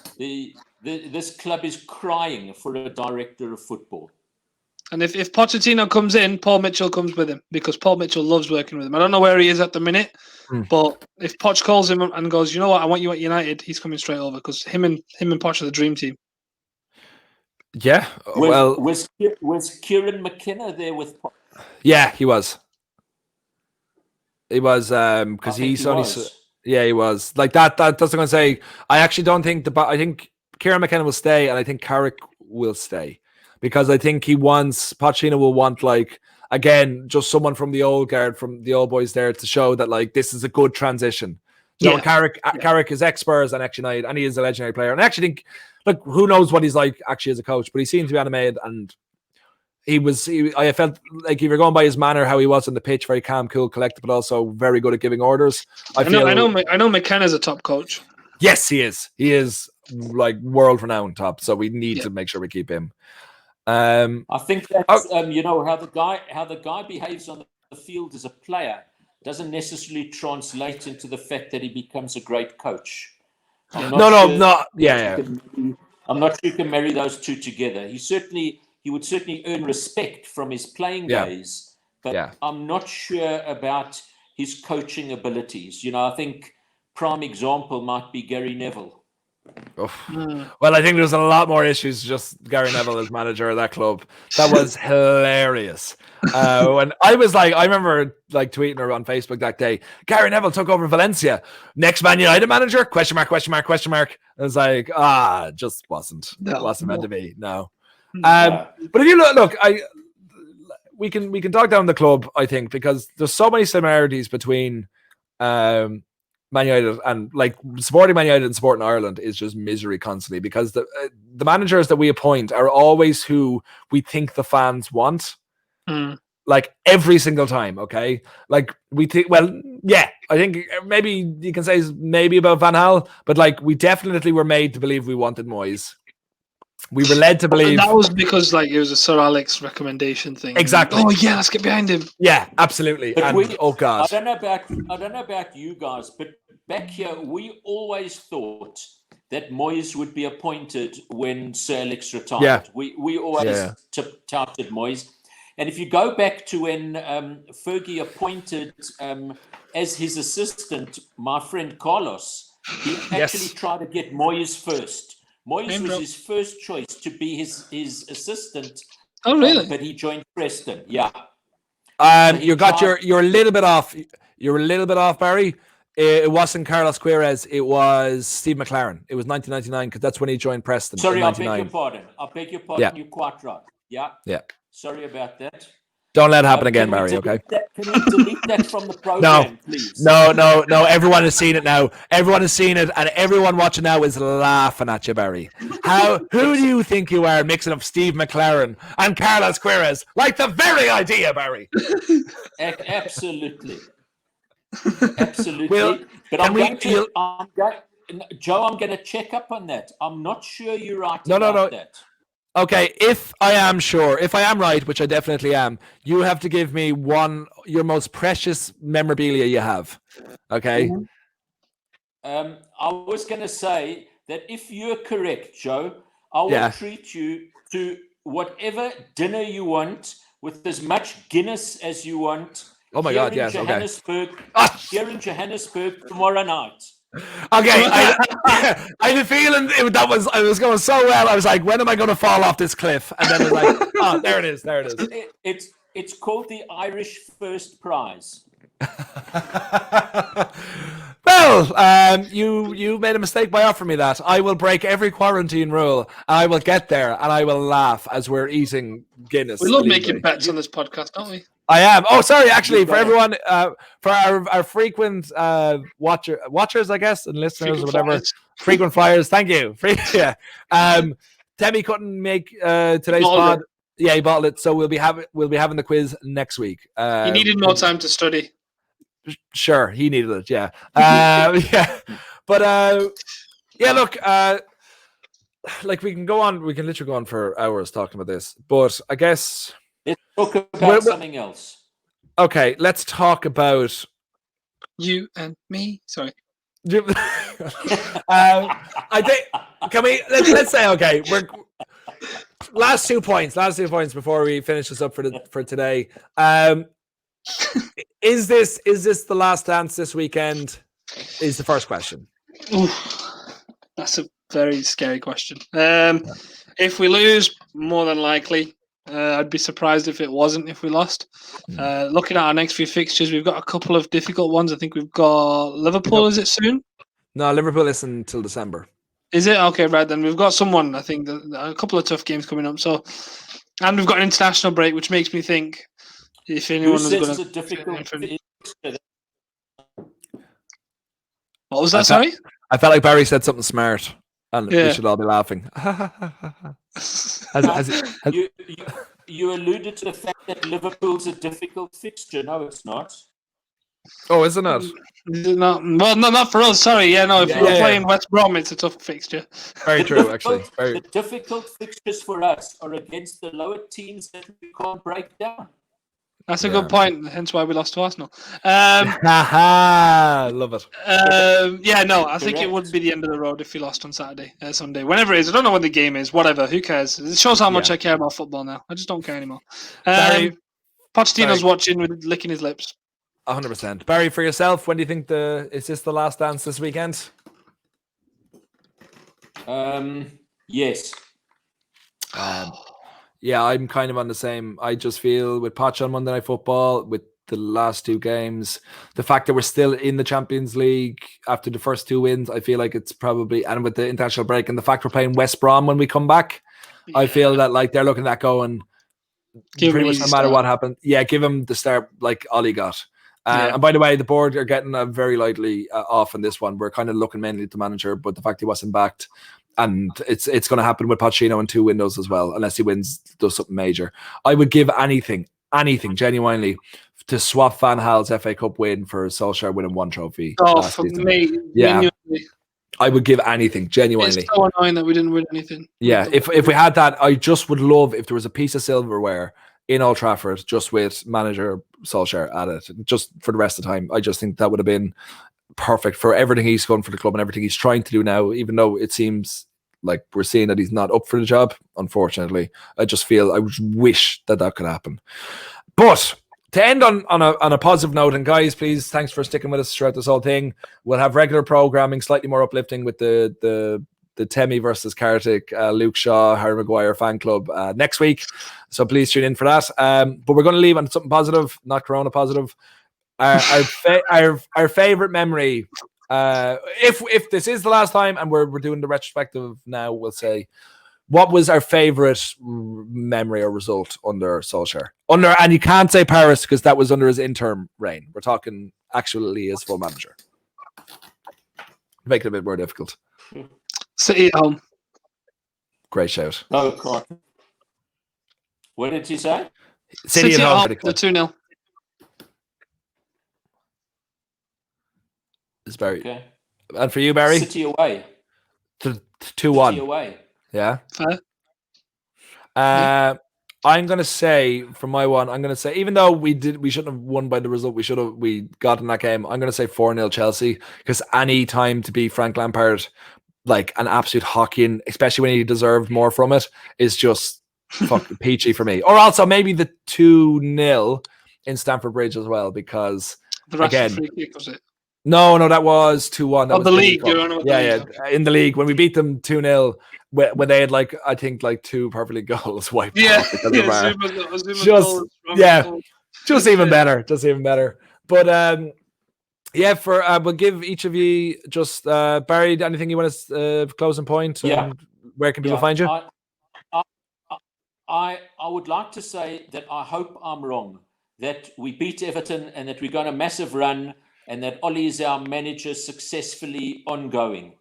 This club is crying for a director of football. And if Pochettino comes in, Paul Mitchell comes with him because Paul Mitchell loves working with him. I don't know where he is at the minute, but if Poch calls him and goes, you know what, I want you at United, he's coming straight over because him and Poch are the dream team. Yeah. Was Kieran McKenna there with Poch? Yeah, he was. He was because he's only. Yeah, he was like that. That's what I'm gonna say. I actually don't think I think Kieran McKenna will stay, and I think Carrick will stay. Because I think Pochettino will want, again, just someone from the old guard, from the old boys there to show that, this is a good transition. You know, Carrick is ex-Spurs and ex-United, and he is a legendary player. And I actually think, who knows what he's like actually as a coach, but he seemed to be animated, and I felt like if you're going by his manner, how he was on the pitch, very calm, cool, collected, but also very good at giving orders. I know McKenna's a top coach. Yes, he is. He is, world-renowned top, so we need to make sure we keep him. I think that's how the guy behaves on the field as a player doesn't necessarily translate into the fact that he becomes a great coach. I'm not sure you can marry those two together. He would certainly earn respect from his playing days, but I'm not sure about his coaching abilities. I think prime example might be Gary Neville. Well, I think there's a lot more issues just Gary Neville as manager of that club. That was hilarious. When I remember tweeting her on Facebook that day, Gary Neville took over Valencia. Next Man United manager? Question mark. I was just wasn't meant to be. No. But if you look, we can talk down the club, I think, because there's so many similarities between Man United and supporting Man United and supporting Ireland is just misery constantly because the managers that we appoint are always who we think the fans want, every single time. Okay, we think. Well, yeah, I think maybe you can say maybe about Van Gaal, but we definitely were made to believe we wanted Moyes. We were led to believe that was because it was a Sir Alex recommendation thing. Exactly. Oh yeah, let's get behind him. Yeah, absolutely. Oh god. I don't know about you guys, but back here we always thought that Moyes would be appointed when Sir Alex retired. Yeah. We always touted Moyes. And if you go back to when Fergie appointed as his assistant my friend Carlos, he actually tried to get Moyes first. Moyes was his first choice to be his assistant. Oh, really? But he joined Preston. Yeah. You're a little bit off. You're a little bit off, Barry. It wasn't Carlos Queiroz. It was Steve McLaren. It was 1999 because that's when he joined Preston. Sorry, I beg your pardon. Yeah. You're quite right. Yeah. Yeah. Sorry about that. Don't let it happen again, Barry, okay? Can we delete that from the program, please? No. Everyone has seen it now. Everyone has seen it, and everyone watching now is laughing at you, Barry. Who do you think you are mixing up Steve McLaren and Carlos Queiroz? The very idea, Barry. Absolutely. Absolutely. But I'm going to check up on that. I'm not sure you're right about that. Okay, if I am right, which I definitely am, you have to give me your most precious memorabilia you have. Okay. I was going to say that if you're correct, Joe, I will treat you to whatever dinner you want with as much Guinness as you want. Oh my God! Yes. Johannesburg, here in Johannesburg tomorrow night. Okay, I had a feeling I was going so well. I was like, when am I going to fall off this cliff? And then I was like, oh, there it is. It's called the Irish First Prize. Well, you made a mistake by offering me that. I will break every quarantine rule. I will get there and I will laugh as we're eating Guinness. We love making bets on this podcast, don't we? I am. Oh, sorry. Actually, for everyone, for our frequent watchers, I guess, and listeners, or whatever, frequent flyers. Thank you. Demi couldn't make today's pod. Yeah, he bottled it. So we'll be having the quiz next week. He needed more time to study. Sure, he needed it. Yeah. Yeah. But yeah. Look, like we can literally go on for hours talking about this. But I guess. Let's talk about something else. Okay, let's talk about you and me. Sorry. I think. Can we? Let's say okay. We're last two points before we finish this up for today. Is this the last dance this weekend? Is the first question. Ooh, that's a very scary question. If we lose, more than likely. I'd be surprised if it wasn't if we lost. Looking at our next few fixtures, we've got a couple of difficult ones. I think we've got Liverpool. Is it soon? No, Liverpool isn't until December. Is it? Okay, right then. We've got someone, I think, a couple of tough games coming up. So, and we've got an international break, which makes me think if anyone was going to... difficult. What was that, sorry? I felt like Barry said something smart. And we should all be laughing. You alluded to the fact that Liverpool's a difficult fixture. No, it's not. Oh, isn't it? Is it not? Well, no, not for us. Sorry. Yeah, no. If we're playing West Brom, it's a tough fixture. Very true, actually. The difficult fixtures for us are against the lower teams that we can't break down. That's a good point. Hence why we lost to Arsenal. Love it. I think it would be the end of the road if we lost on Sunday, whenever it is. I don't know when the game is. Whatever. Who cares? It shows how much I care about football now. I just don't care anymore. Pochettino's watching with licking his lips. 100%. Barry, for yourself, when do you think is this the last dance this weekend? Yes. Yeah, I'm kind of on the same. I just feel with Poch on Monday Night Football, with the last two games, the fact that we're still in the Champions League after the first two wins, I feel like it's probably, and with the international break and the fact we're playing West Brom when we come back, I feel that like they're looking at going pretty much no matter what happened. Yeah, give him the start like Ollie got. And by the way, the board are getting very lightly off on this one. We're kind of looking mainly at the manager, but the fact he wasn't backed. And it's going to happen with Pochettino in 2 windows as well, unless he does something major. I would give anything, genuinely, to swap Van Gaal's FA Cup win for Solskjaer winning 1 trophy. Oh, for me, yeah, I would give anything, genuinely. It's so annoying that we didn't win anything. Yeah, if we had that, I just would love if there was a piece of silverware in Old Trafford just with manager Solskjaer at it, just for the rest of the time. I just think that would have been perfect for everything he's done for the club and everything he's trying to do now, even though it seems like we're seeing that he's not up for the job, unfortunately. I just wish that could happen. But to end on a positive note, and guys, please, thanks for sticking with us throughout this whole thing. We'll have regular programming, slightly more uplifting with the Temi versus Kartik, Luke Shaw, Harry Maguire fan club next week. So please tune in for that. But we're going to leave on something positive, not Corona positive. Our favorite memory. If this is the last time, and we're doing the retrospective now, we'll say, what was our favorite memory or result under Solskjaer? And you can't say Paris because that was under his interim reign. We're talking actually as full manager. Make it a bit more difficult. City at home. Great shout. Oh, God. What did you say? City at home. The 2-0. It's Barry. Okay. And for you, Barry? City away. 2-1. City away. Yeah. Fair. I'm going to say, for my one, I'm going to say, even though we shouldn't have won by the result we got in that game, I'm going to say 4-0 Chelsea, because any time to be Frank Lampard, like an absolute hockey, especially when he deserved more from it, is just fucking peachy for me. Or also maybe the 2-0 in Stamford Bridge as well, because the Rashford free kick, was it? No, that was 2-1. That was the league. In the league, when we beat them 2-0, when they had I think 2 perfectly goals wiped out. Just even better. But we'll give each of you just Barry, anything you want to closing point? Yeah. Where can people find you? I would like to say that I hope I'm wrong, that we beat Everton and that we got a massive run, and that Ole is our manager successfully ongoing.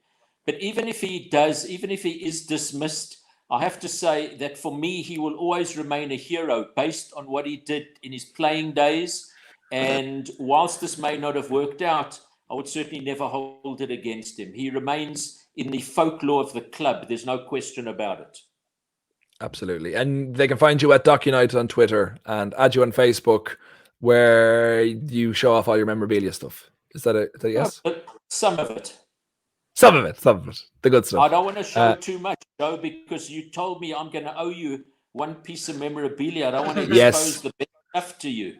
But even if he is dismissed, I have to say that for me, he will always remain a hero based on what he did in his playing days. And whilst this may not have worked out, I would certainly never hold it against him. He remains in the folklore of the club. There's no question about it. Absolutely. And they can find you at Doc United on Twitter and add you on Facebook, where you show off all your memorabilia stuff. Is that a yes? Some of it. The good stuff. I don't want to show too much, Joe, because you told me I'm going to owe you one piece of memorabilia. I don't want to expose the best stuff to you.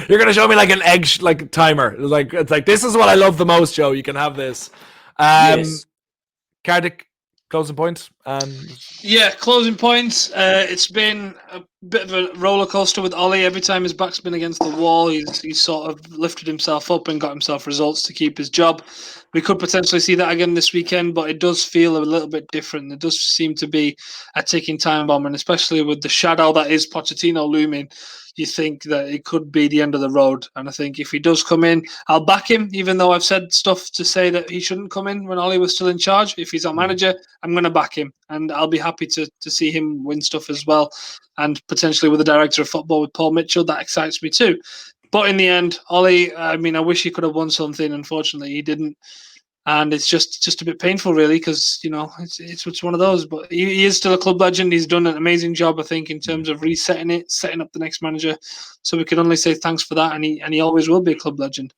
You're going to show me like an egg timer. It's like this is what I love the most, Joe. You can have this. Yes. Cardick, closing point. Closing points. It's been a bit of a roller coaster with Ole. Every time his back's been against the wall, he's sort of lifted himself up and got himself results to keep his job. We could potentially see that again this weekend, but it does feel a little bit different. There does seem to be a ticking time bomb, and especially with the shadow that is Pochettino looming, you think that it could be the end of the road. And I think if he does come in, I'll back him, even though I've said stuff to say that he shouldn't come in when Ole was still in charge. If he's our manager, I'm going to back him, and I'll be happy to see him win stuff as well. And potentially with the director of football, with Paul Mitchell, that excites me too. But in the end, Ole, I wish he could have won something. Unfortunately, he didn't. And it's just a bit painful, really, because, it's one of those. But he is still a club legend. He's done an amazing job, I think, in terms of resetting it, setting up the next manager. So we can only say thanks for that. And he always will be a club legend.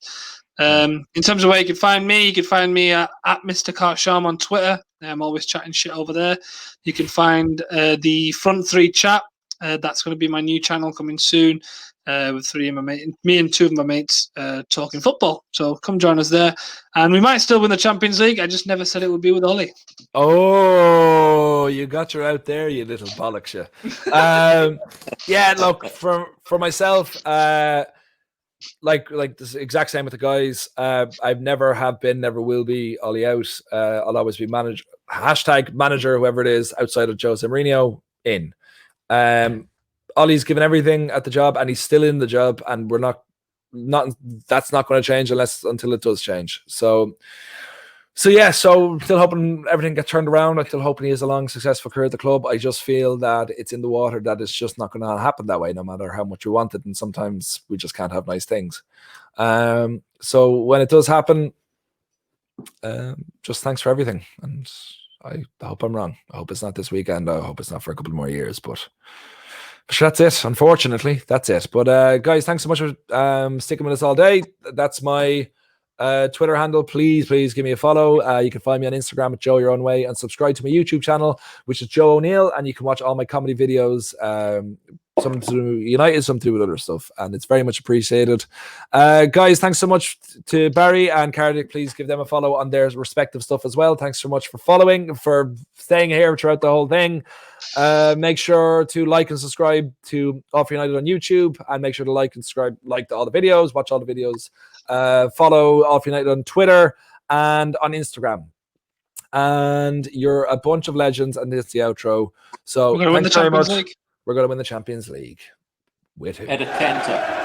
In terms of where you can find me at Mr. Kartsham on Twitter. I'm always chatting shit over there. You can find the Front Three Chat. That's going to be my new channel coming soon. With me and 2 of my mates talking football. So come join us there. And we might still win the Champions League. I just never said it would be with Ole. Oh, you got her out there, you little bollocks. Look, for myself, like this exact same with the guys. I've never have been, never will be Ole Out. I'll always be manager, whoever it is, outside of Jose Mourinho, in. Ollie's given everything at the job, and he's still in the job, and we're not that's not going to change until it does change. So still hoping everything gets turned around. I'm still hoping he has a long, successful career at the club. I just feel that it's in the water that it's just not going to happen that way, no matter how much we want it. And sometimes we just can't have nice things. So when it does happen, just thanks for everything. And I hope I'm wrong. I hope it's not this weekend. I hope it's not for a couple more years, but that's it. Unfortunately, that's it. But guys, thanks so much for sticking with us all day. That's my Twitter handle. Please give me a follow. You can find me on Instagram at Joe Your Own Way, and subscribe to my YouTube channel, which is Joe O'Neill, and you can watch all my comedy videos. Some to do with United, some to do with other stuff, and it's very much appreciated. Guys, thanks so much to Barry and Cardick. Please give them a follow on their respective stuff as well. Thanks so much for following, for staying here throughout the whole thing. Make sure to like and subscribe to All For United on YouTube, and make sure to like and subscribe, all the videos, watch all the videos. Follow All For United on Twitter and on Instagram. And you're a bunch of legends, and this is the outro. So we're going to win the Champions League. We're going to win the Champions League. With who? At a canter.